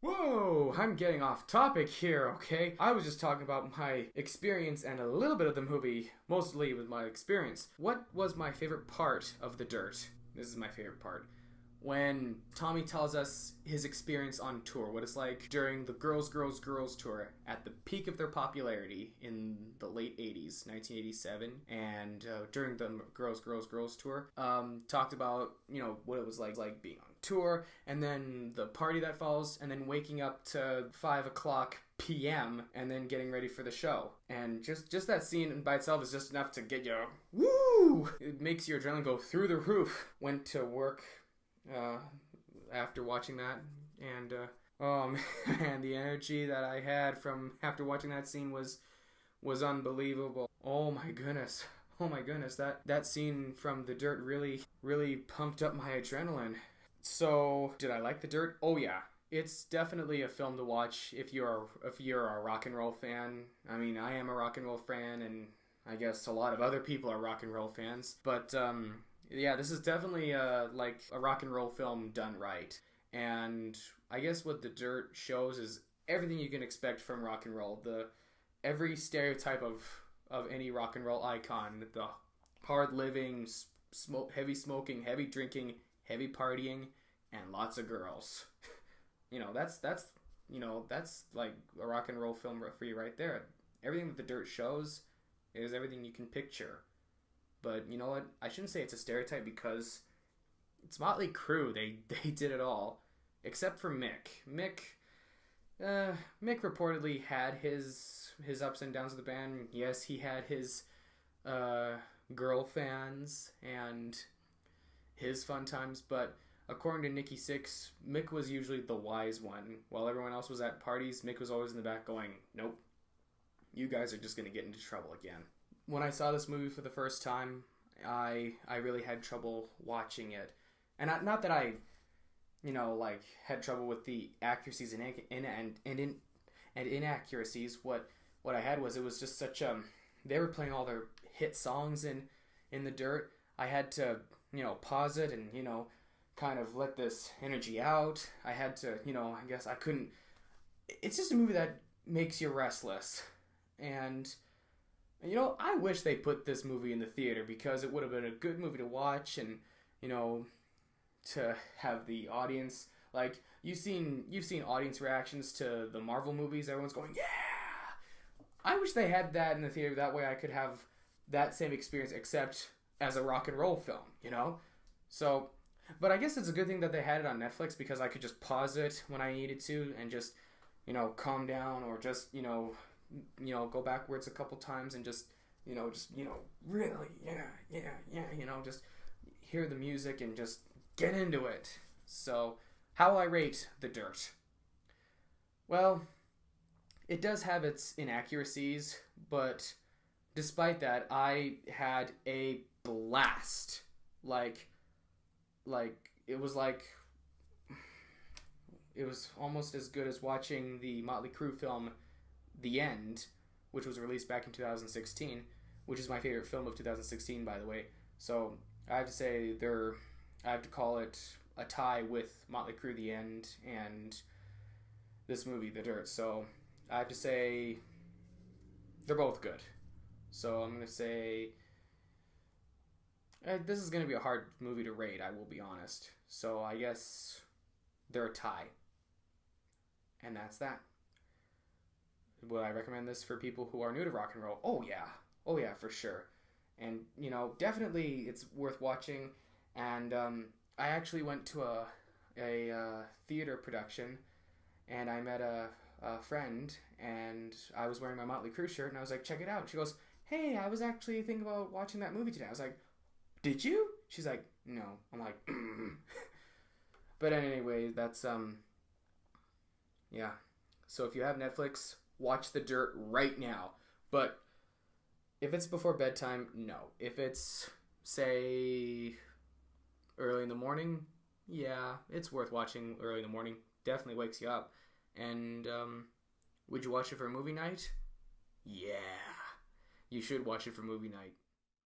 Whoa, I'm getting off topic here, okay? I was just talking about my experience and a little bit of the movie, mostly with my experience. What was my favorite part of The Dirt? This is my favorite part. When Tommy tells us his experience on tour, what it's like during the Girls, Girls, Girls tour at the peak of their popularity in the late 80s, 1987, and during the Girls, Girls, Girls tour, talked about, what it was like being on tour, and then the party that follows, and then waking up to 5 o'clock p.m. and then getting ready for the show. And just that scene by itself is just enough to get you, woo! It makes your adrenaline go through the roof. Went to work after watching that, and oh man, the energy that I had from after watching that scene was unbelievable. Oh my goodness, that scene from The Dirt really pumped up my adrenaline. So did I like The Dirt? Oh yeah, it's definitely a film to watch if you're a rock and roll fan. I mean, I am a rock and roll fan, and I guess a lot of other people are rock and roll fans, but yeah, this is definitely like a rock and roll film done right. And I guess what The Dirt shows is everything you can expect from rock and roll. Every stereotype of any rock and roll icon. The hard living, heavy smoking, heavy drinking, heavy partying, and lots of girls. That's like a rock and roll film for you right there. Everything that The Dirt shows is everything you can picture. But you know what? I shouldn't say it's a stereotype because it's Mötley Crüe. They did it all, except for Mick. Mick reportedly had his ups and downs of the band. Yes, he had his girl fans and his fun times. But according to Nikki Sixx, Mick was usually the wise one. While everyone else was at parties, Mick was always in the back going, "Nope, you guys are just gonna get into trouble again." When I saw this movie for the first time, I really had trouble watching it. And not that I, had trouble with the accuracies and inaccuracies. What I had was, it was just such they were playing all their hit songs in The Dirt. I had to, pause it and, kind of let this energy out. I had to, I guess I couldn't. It's just a movie that makes you restless. And I wish they put this movie in the theater because it would have been a good movie to watch, and to have the audience, like you've seen audience reactions to the Marvel movies. Everyone's going, "Yeah!" I wish they had that in the theater. That way I could have that same experience, except as a rock and roll film, So, but I guess it's a good thing that they had it on Netflix because I could just pause it when I needed to and just, calm down, or just, go backwards a couple times and just really, just hear the music and just get into it. So, how I rate The Dirt? Well, it does have its inaccuracies, but despite that, I had a blast. It was almost as good as watching the Mötley Crüe film The End, which was released back in 2016, which is my favorite film of 2016, by the way. So I have to say I have to call it a tie with Mötley Crüe The End and this movie, The Dirt. So I have to say they're both good. So I'm going to say this is going to be a hard movie to rate, I will be honest. So I guess they're a tie. And that's that. Would I recommend this for people who are new to rock and roll? Oh yeah, for sure. And definitely it's worth watching. And I actually went to a theater production, and I met a friend, and I was wearing my Mötley Crüe shirt, and I was like, "Check it out." She goes, "Hey, I was actually thinking about watching that movie today." I was like, "Did you?" She's like, "No." I'm like, But anyway, that's yeah. So if you have Netflix, watch The Dirt right now. But if it's before bedtime, no. If it's, say, early in the morning, yeah, it's worth watching early in the morning. Definitely wakes you up. And would you watch it for a movie night? Yeah. You should watch it for movie night.